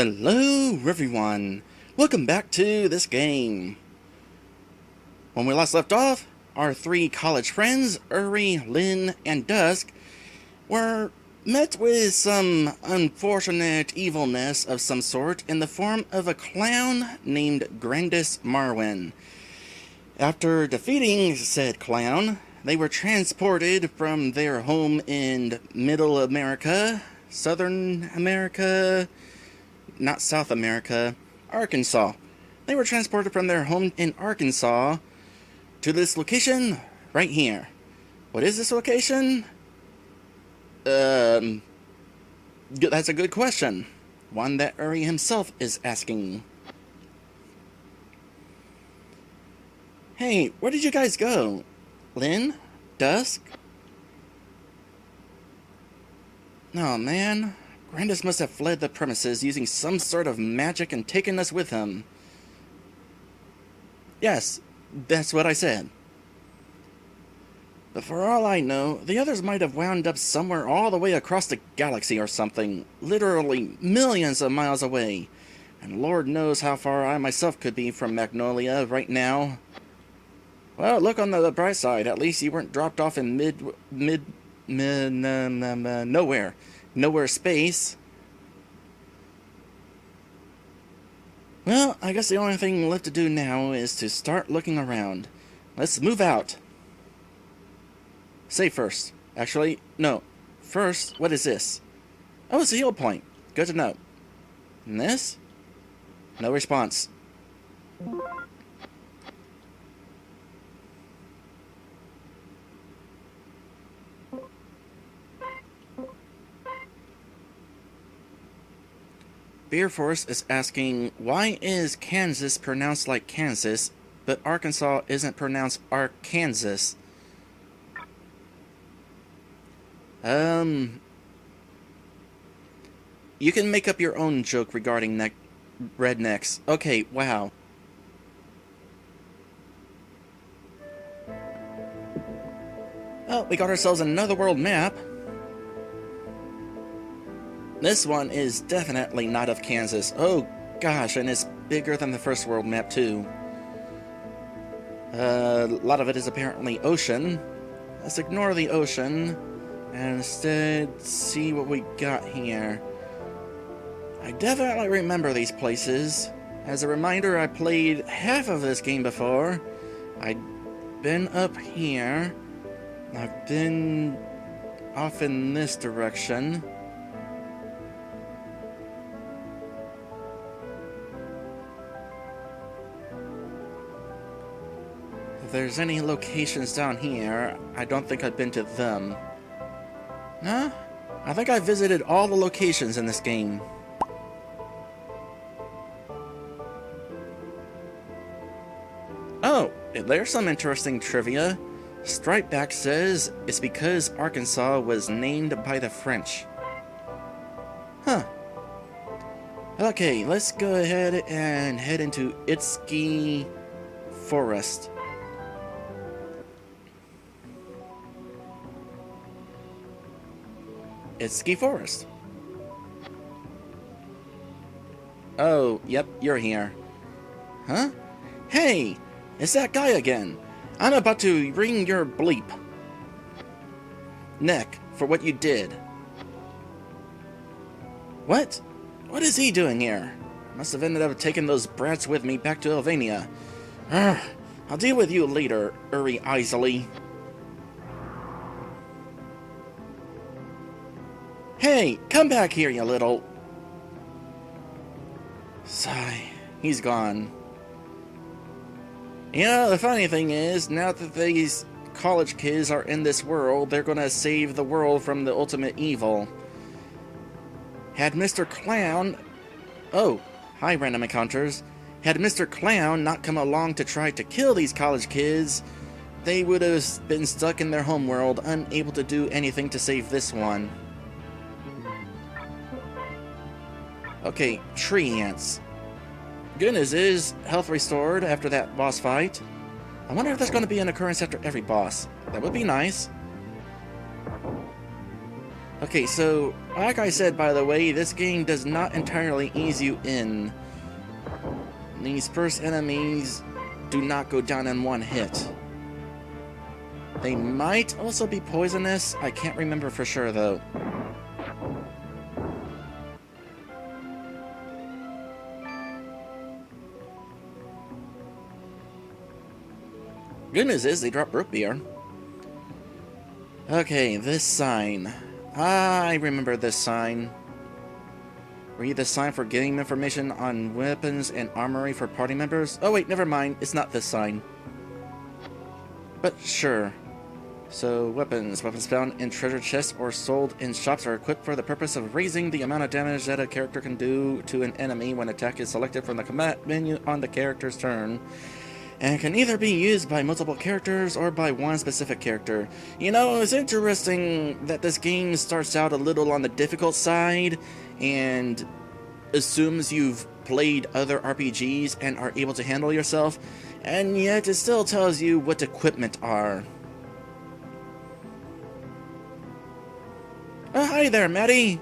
Hello everyone! Welcome back to this game. When we last left off, our three college friends, Uri, Lynn, and Dusk, were met with some unfortunate evilness of some sort in the form of a clown named Grandis Marwin. After defeating said clown, they were transported from their home in Middle America, Southern America, not South America, Arkansas. They were transported from their home in Arkansas to this location right here. What is this location? That's a good question. One that Uri himself is asking. Hey, where did you guys go? Lynn? Dusk? Oh man. Grandis must have fled the premises using some sort of magic and taken us with him. Yes, that's what I said. But for all I know, the others might have wound up somewhere all the way across the galaxy or something, literally millions of miles away. And Lord knows how far I myself could be from Magnolia right now. Well, look on the bright side, at least you weren't dropped off in nowhere space. Well, I guess the only thing left to do now is to start looking around. Let's move out. Save first. Actually, no. First, what is this? Oh, it's a heal point. Good to know. And this? No response. Beer Force is asking, why is Kansas pronounced like Kansas, but Arkansas isn't pronounced Arkansas? You can make up your own joke regarding rednecks. Okay, wow. Oh, we got ourselves another world map. This one is definitely not of Kansas. Oh gosh, and it's bigger than the first world map too. A lot of it is apparently ocean. Let's ignore the ocean and instead see what we got here. I definitely remember these places. As a reminder, I played half of this game before. I'd been up here. I've been off in this direction. If there's any locations down here, I don't think I've been to them. Huh? I think I visited all the locations in this game. Oh, there's some interesting trivia. Stripeback says it's because Arkansas was named by the French. Huh. Okay, let's go ahead and head into Ep3 Forest. Ep3 Forest. Oh, yep, you're here. Huh? Hey, it's that guy again. I'm about to ring your bleep neck for what you did. What? What is he doing here? Must have ended up taking those brats with me back to Albania. I'll deal with you later, Uri Isley. Hey, come back here, you little... Sigh. He's gone. You know, the funny thing is, now that these college kids are in this world, they're gonna save the world from the ultimate evil. Had Mr. Clown... Oh, hi, random encounters. Had Mr. Clown not come along to try to kill these college kids, they would have been stuck in their homeworld, unable to do anything to save this one. Okay, tree ants. Good news is, health restored after that boss fight. I wonder if there's going to be an occurrence after every boss. That would be nice. Okay, so, like I said, by the way, this game does not entirely ease you in. These first enemies do not go down in one hit. They might also be poisonous. I can't remember for sure, though. Good news is they drop root beer. Okay, this sign. I remember this sign. Read the sign for getting information on weapons and armory for party members. Oh wait, never mind. It's not this sign. But sure. So, weapons. Weapons found in treasure chests or sold in shops are equipped for the purpose of raising the amount of damage that a character can do to an enemy when attack is selected from the combat menu on the character's turn. And can either be used by multiple characters or by one specific character. You know, it's interesting that this game starts out a little on the difficult side and assumes you've played other RPGs and are able to handle yourself, and yet it still tells you what equipment are. Oh, hi there, Maddie!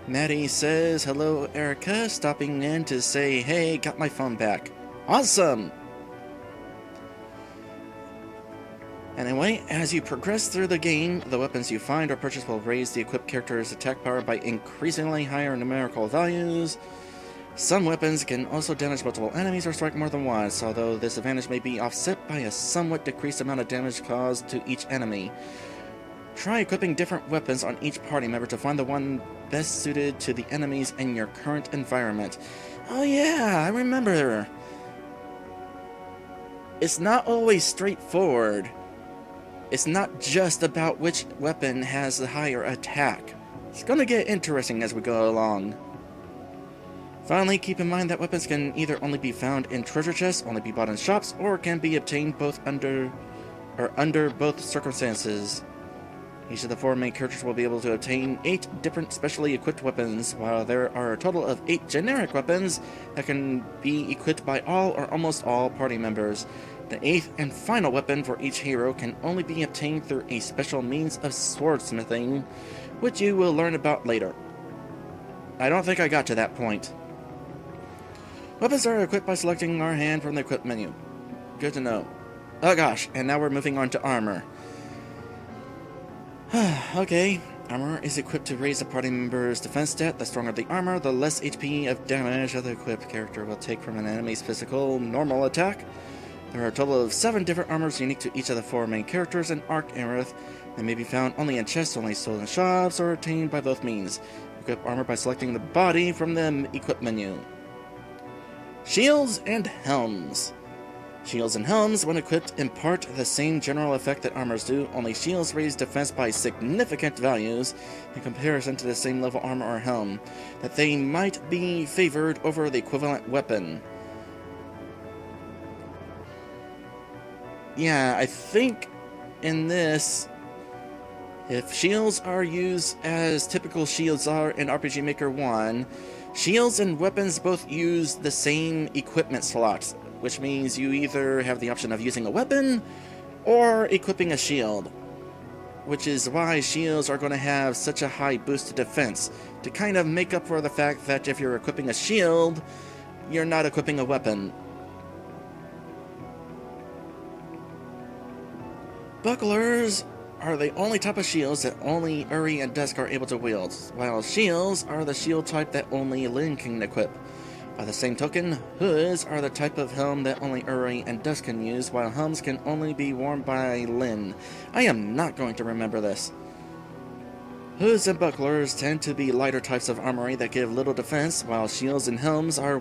Maddie says, hello, Erica, stopping in to say, hey, got my phone back. Awesome! Anyway, as you progress through the game, the weapons you find or purchase will raise the equipped character's attack power by increasingly higher numerical values. Some weapons can also damage multiple enemies or strike more than once, although this advantage may be offset by a somewhat decreased amount of damage caused to each enemy. Try equipping different weapons on each party member to find the one best suited to the enemies in your current environment. Oh yeah, I remember. It's not always straightforward. It's not just about which weapon has the higher attack. It's gonna get interesting as we go along. Finally, keep in mind that weapons can either only be found in treasure chests, only be bought in shops, or can be obtained both under both circumstances. Each of the 4 main characters will be able to obtain 8 different specially equipped weapons, while there are a total of 8 generic weapons that can be equipped by all or almost all party members. The 8th and final weapon for each hero can only be obtained through a special means of swordsmithing, which you will learn about later. I don't think I got to that point. Weapons are equipped by selecting our hand from the equip menu. Good to know. Oh gosh, and now we're moving on to armor. Okay, armor is equipped to raise a party member's defense stat. The stronger the armor, the less HP of damage the equipped character will take from an enemy's physical normal attack. There are a total of 7 different armors unique to each of the 4 main characters in Arath. They may be found only in chests, only sold in shops, or obtained by both means. Equip armor by selecting the body from the equip menu. Shields and helms. Shields and helms, when equipped, impart the same general effect that armors do, only shields raise defense by significant values in comparison to the same level armor or helm, that they might be favored over the equivalent weapon. Yeah, I think in this, if shields are used as typical shields are in RPG Maker 1, shields and weapons both use the same equipment slots, which means you either have the option of using a weapon or equipping a shield, which is why shields are going to have such a high boost to defense, to kind of make up for the fact that if you're equipping a shield, you're not equipping a weapon. Bucklers are the only type of shields that only Uri and Dusk are able to wield, while shields are the shield type that only Lyn can equip. By the same token, hoods are the type of helm that only Uri and Dusk can use, while helms can only be worn by Lyn. I am not going to remember this. Hoods and bucklers tend to be lighter types of armory that give little defense, while shields and helms are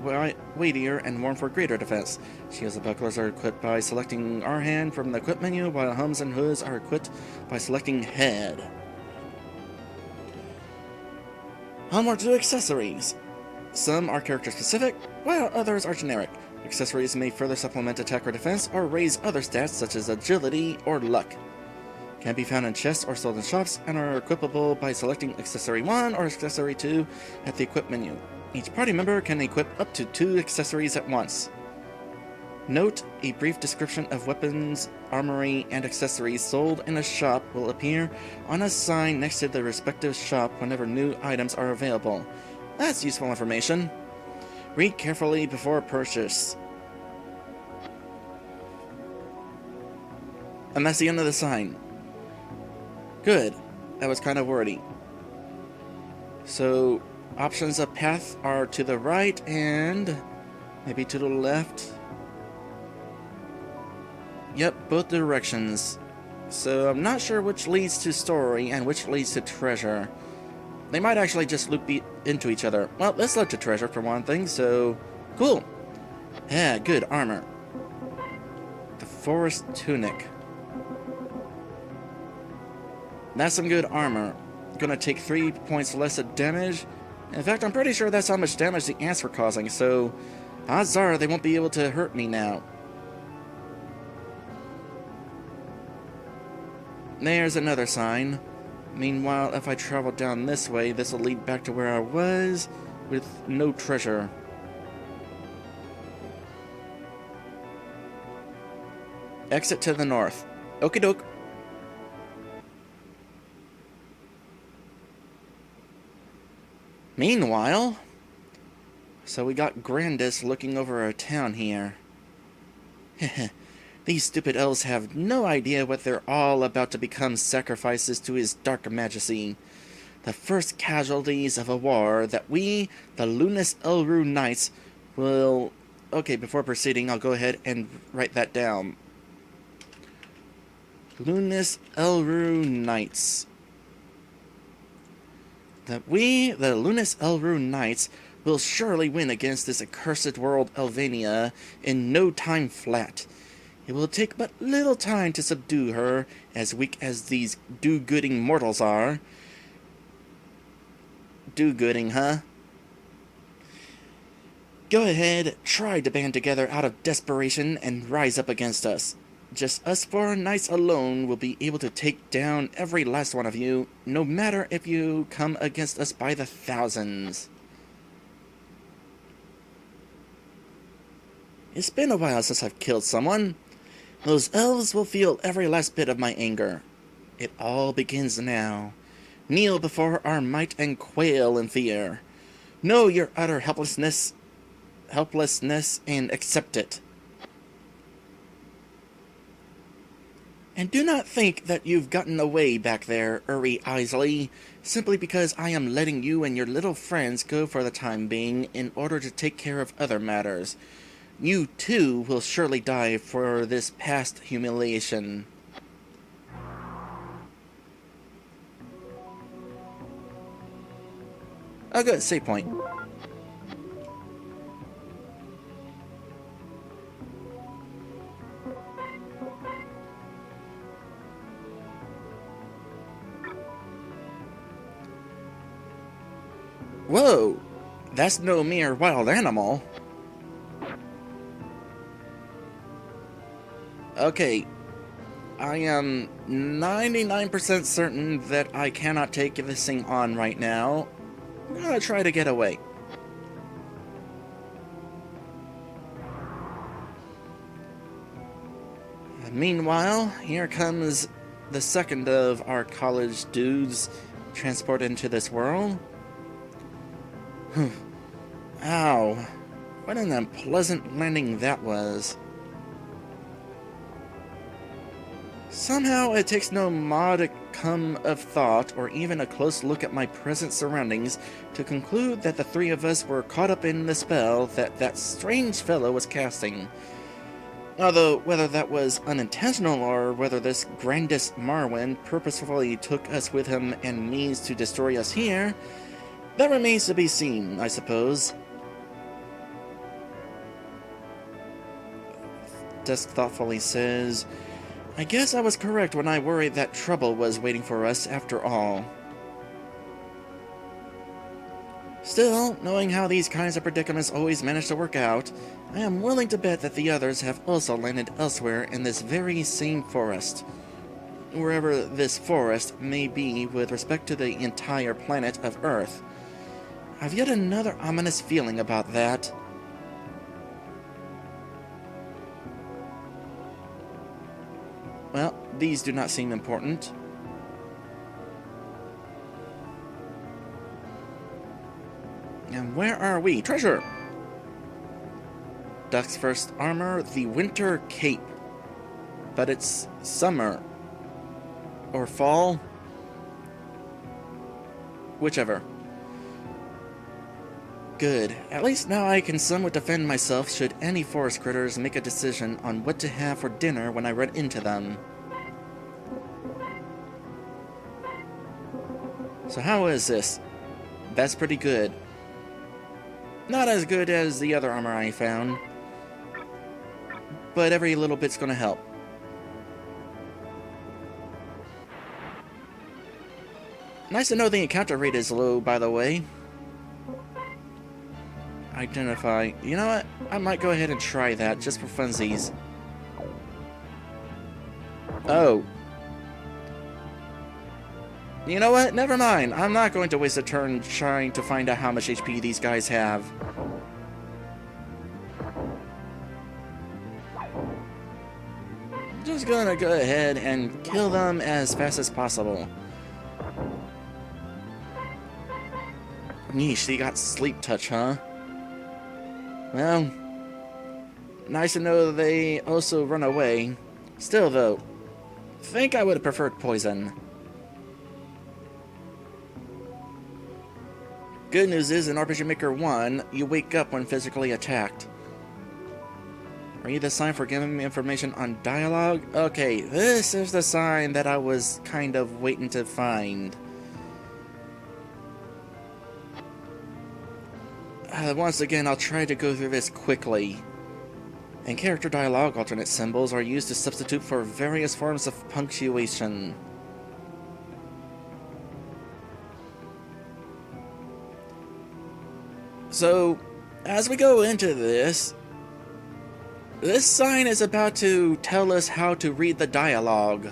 weightier and worn for greater defense. Shields and bucklers are equipped by selecting our hand from the equip menu, while helms and hoods are equipped by selecting head. Onward to accessories. Some are character specific, while others are generic. Accessories may further supplement attack or defense, or raise other stats such as agility or luck. Can be found in chests or sold in shops, and are equipable by selecting Accessory 1 or Accessory 2 at the Equip menu. Each party member can equip up to 2 accessories at once. Note, a brief description of weapons, armory, and accessories sold in a shop will appear on a sign next to the respective shop whenever new items are available. That's useful information. Read carefully before purchase. And that's the end of the sign. Good. That was kind of wordy. So, options of path are to the right and maybe to the left. Yep, both directions. So I'm not sure which leads to story and which leads to treasure. They might actually just loop into each other. Well, let's look to treasure for one thing, so cool. Yeah, good armor. The forest tunic. That's some good armor. Gonna take 3 points less of damage. In fact, I'm pretty sure that's how much damage the ants were causing, so odds are they won't be able to hurt me now. There's another sign. Meanwhile, if I travel down this way, this will lead back to where I was with no treasure. Exit to the north. Okie doke. Meanwhile, so we got Grandis looking over our town here. These stupid elves have no idea what they're all about to become sacrifices to his dark majesty. The first casualties of a war that we, the Lunas Elru Knights, will... Okay, before proceeding, I'll go ahead and write that down. Lunas Elru Knights. That we, the Lunas Elru Knights, will surely win against this accursed world Elvania in no time flat. It will take but little time to subdue her, as weak as these do-gooding mortals are. Do-gooding, huh? Go ahead, try to band together out of desperation and rise up against us. Just us 4 knights alone will be able to take down every last one of you, no matter if you come against us by the thousands. It's been a while since I've killed someone. Those elves will feel every last bit of my anger. It all begins now. Kneel before our might and quail in fear. Know your utter helplessness, and accept it. And do not think that you've gotten away back there, Uri Isley, simply because I am letting you and your little friends go for the time being in order to take care of other matters. You, too, will surely die for this past humiliation. Oh, good. Save point. Whoa! That's no mere wild animal. Okay, I am 99% certain that I cannot take this thing on right now. I'm gonna try to get away. Meanwhile, here comes the second of our college dudes transported into this world. Ow. What an unpleasant landing that was. Somehow it takes no modicum of thought or even a close look at my present surroundings to conclude that the 3 of us were caught up in the spell that strange fellow was casting. Although, whether that was unintentional or whether this Grandis Marwyn purposefully took us with him and means to destroy us here, that remains to be seen, I suppose. Dusk thoughtfully says, I guess I was correct when I worried that trouble was waiting for us after all. Still, knowing how these kinds of predicaments always manage to work out, I am willing to bet that the others have also landed elsewhere in this very same forest. Wherever this forest may be with respect to the entire planet of Earth. I've yet another ominous feeling about that. Well, these do not seem important. And where are we? Treasure! Dusk's first armor, the winter cape. But it's summer. Or fall. Whichever. Good. At least now I can somewhat defend myself should any forest critters make a decision on what to have for dinner when I run into them. So how is this? That's pretty good. Not as good as the other armor I found, but every little bit's gonna help. Nice to know the encounter rate is low, by the way. Identify. You know what? I might go ahead and try that, just for funsies. Oh. You know what? Never mind. I'm not going to waste a turn trying to find out how much HP these guys have. Just gonna go ahead and kill them as fast as possible. Yeesh, they got sleep touch, huh? Well, nice to know they also run away. Still, though, think I would have preferred poison. Good news is, in RPG Maker 1, you wake up when physically attacked. Are you the sign for giving me information on dialogue? Okay, this is the sign that I was kind of waiting to find. Once again, I'll try to go through this quickly. And character dialogue alternate symbols are used to substitute for various forms of punctuation. So, as we go into this sign is about to tell us how to read the dialogue.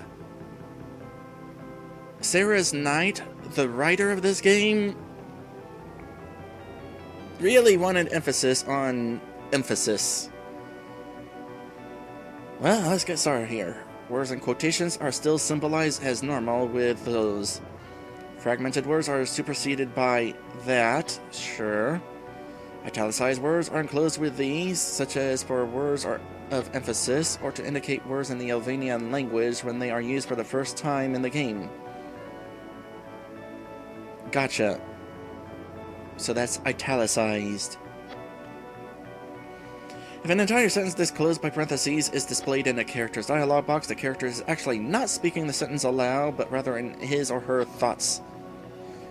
Sarah's Knight, the writer of this game, really wanted emphasis on emphasis. Well, let's get started here. Words and quotations are still symbolized as normal with those. Fragmented words are superseded by that, sure. Italicized words are enclosed with these, such as for words of emphasis, or to indicate words in the Albanian language when they are used for the first time in the game. Gotcha. So that's italicized. If an entire sentence disclosed by parentheses is displayed in a character's dialog box, the character is actually not speaking the sentence aloud, but rather in his or her thoughts.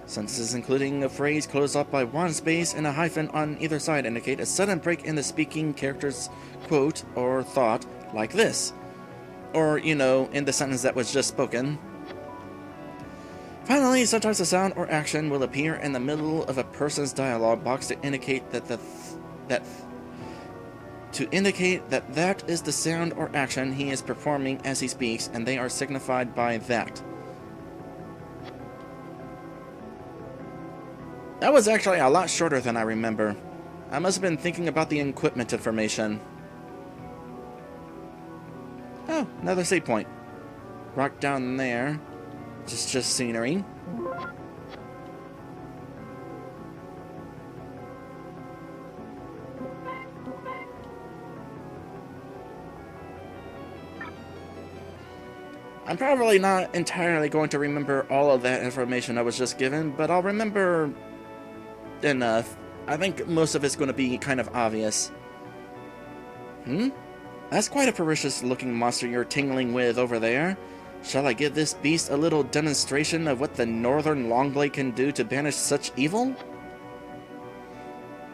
Sentences including a phrase closed off by one space and a hyphen on either side indicate a sudden break in the speaking character's quote or thought, like this. Or, you know, in the sentence that was just spoken. Finally, sometimes a sound or action will appear in the middle of a person's dialog box to indicate that that is the sound or action he is performing as he speaks, and they are signified by that. That was actually a lot shorter than I remember. I must have been thinking about the equipment information. Oh, another save point. Rock down there. Just scenery. I'm probably not entirely going to remember all of that information I was just given, but I'll remember enough. I think most of it's going to be kind of obvious. That's quite a ferocious looking monster you're tingling with over there. Shall I give this beast a little demonstration of what the northern longblade can do to banish such evil?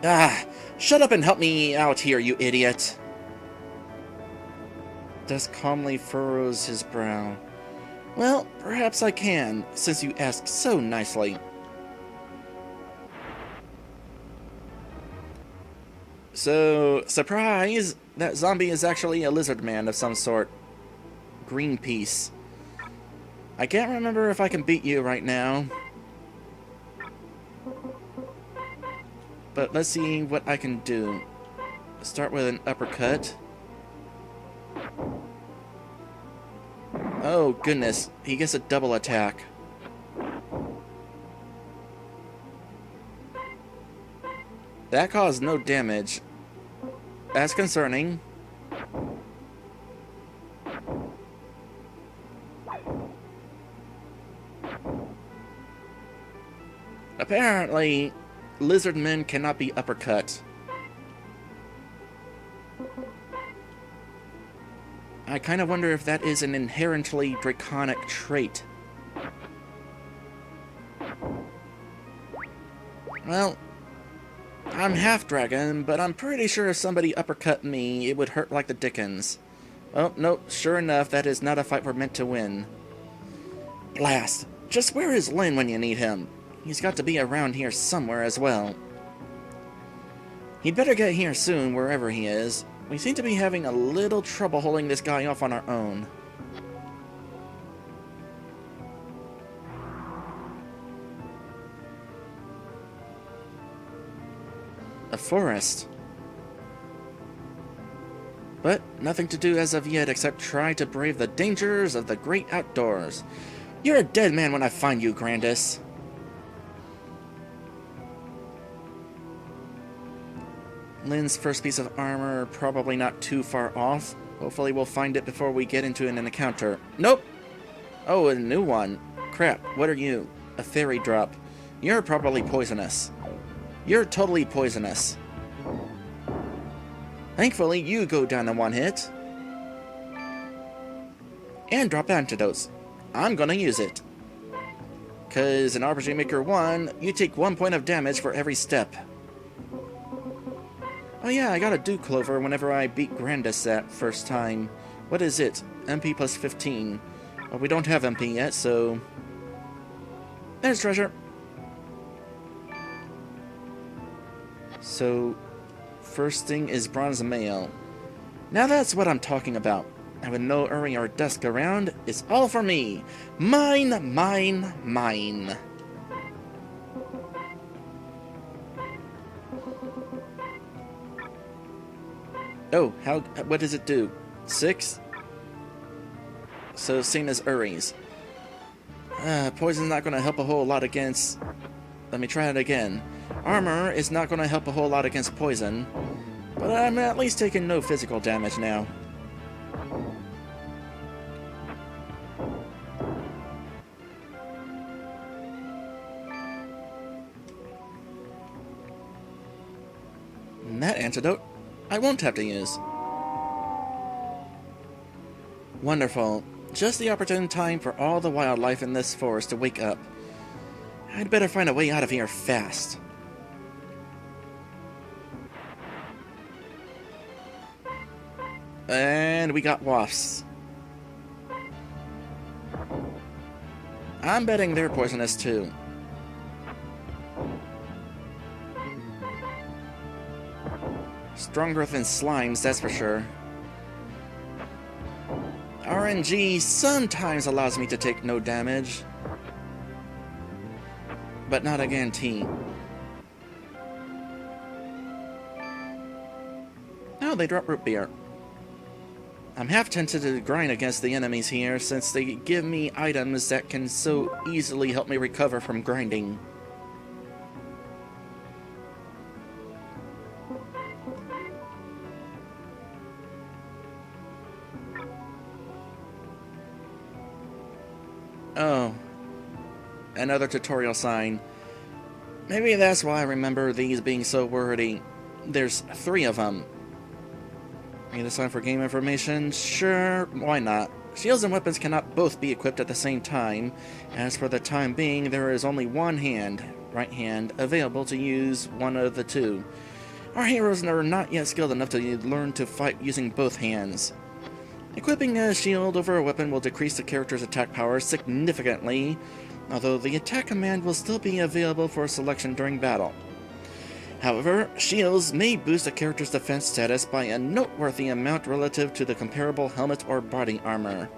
Ah, shut up and help me out here, you idiot. Dusk calmly furrows his brow. Well, perhaps I can, since you asked so nicely. So, surprise! That zombie is actually a lizard man of some sort. Greenpeace. I can't remember if I can beat you right now. But let's see what I can do. Start with an uppercut. Oh, goodness. He gets a double attack. That caused no damage. That's concerning. Apparently, lizard men cannot be uppercut. I kind of wonder if that is an inherently draconic trait. Well, I'm half dragon, but I'm pretty sure if somebody uppercut me, it would hurt like the dickens. Oh, nope, sure enough, that is not a fight we're meant to win. Blast! Just where is Lin when you need him? He's got to be around here somewhere as well. He'd better get here soon, wherever he is. We seem to be having a little trouble holding this guy off on our own. A forest. But nothing to do as of yet except try to brave the dangers of the great outdoors. You're a dead man when I find you, Grandis. Lin's first piece of armor, probably not too far off. Hopefully we'll find it before we get into an encounter. Nope! Oh, a new one. Crap, what are you? A fairy drop. You're probably poisonous. You're totally poisonous. Thankfully, you go down in one hit. And drop antidotes. I'm gonna use it. Cause in RPG Maker 1, you take 1 point of damage for every step. Oh yeah, I got a Dew Clover whenever I beat Grandis that first time. What is it? MP plus 15. Well, we don't have MP yet, so... There's treasure! So, first thing is Bronze Mail. Now that's what I'm talking about. And with no Uri or Dusk around, it's all for me! Mine, mine, mine! Oh, what does it do? 6? So, same as Uri's. Poison's not going to help a whole lot against... Let me try it again. Armor is not going to help a whole lot against poison, but I'm at least taking no physical damage now. And that antidote I won't have to use. Wonderful. Just the opportune time for all the wildlife in this forest to wake up. I'd better find a way out of here fast. And we got wasps. I'm betting they're poisonous too. Stronger than slimes, that's for sure. RNG sometimes allows me to take no damage, but not a guarantee. Oh, they drop root beer. I'm half tempted to grind against the enemies here, since they give me items that can so easily help me recover from grinding. Oh, another tutorial sign. Maybe that's why I remember these being so wordy. There's 3 of them. Need a sign for game information? Sure, why not? Shields and weapons cannot both be equipped at the same time. As for the time being, there is only one hand, right hand, available to use one of the 2. Our heroes are not yet skilled enough to learn to fight using both hands. Equipping a shield over a weapon will decrease the character's attack power significantly, although the attack command will still be available for selection during battle. However, shields may boost a character's defense status by a noteworthy amount relative to the comparable helmet or body armor.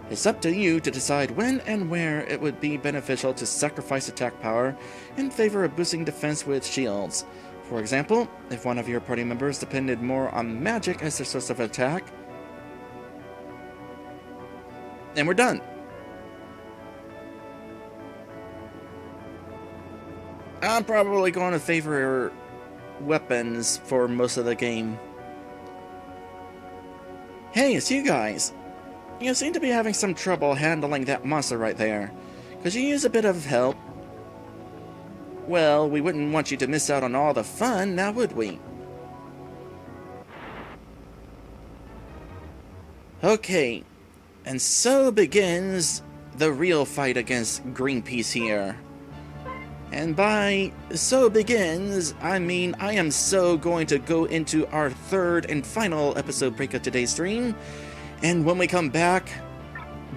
It's up to you to decide when and where it would be beneficial to sacrifice attack power in favor of boosting defense with shields. For example, if one of your party members depended more on magic as their source of attack, And we're done. I'm probably going to favor weapons for most of the game. Hey, it's you guys. You seem to be having some trouble handling that monster right there. Could you use a bit of help? Well, we wouldn't want you to miss out on all the fun, now would we? Okay, and so begins the real fight against Greenpeace here. And by so begins, I mean I am so going to go into our third and final episode break of today's stream. And when we come back,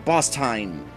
boss time.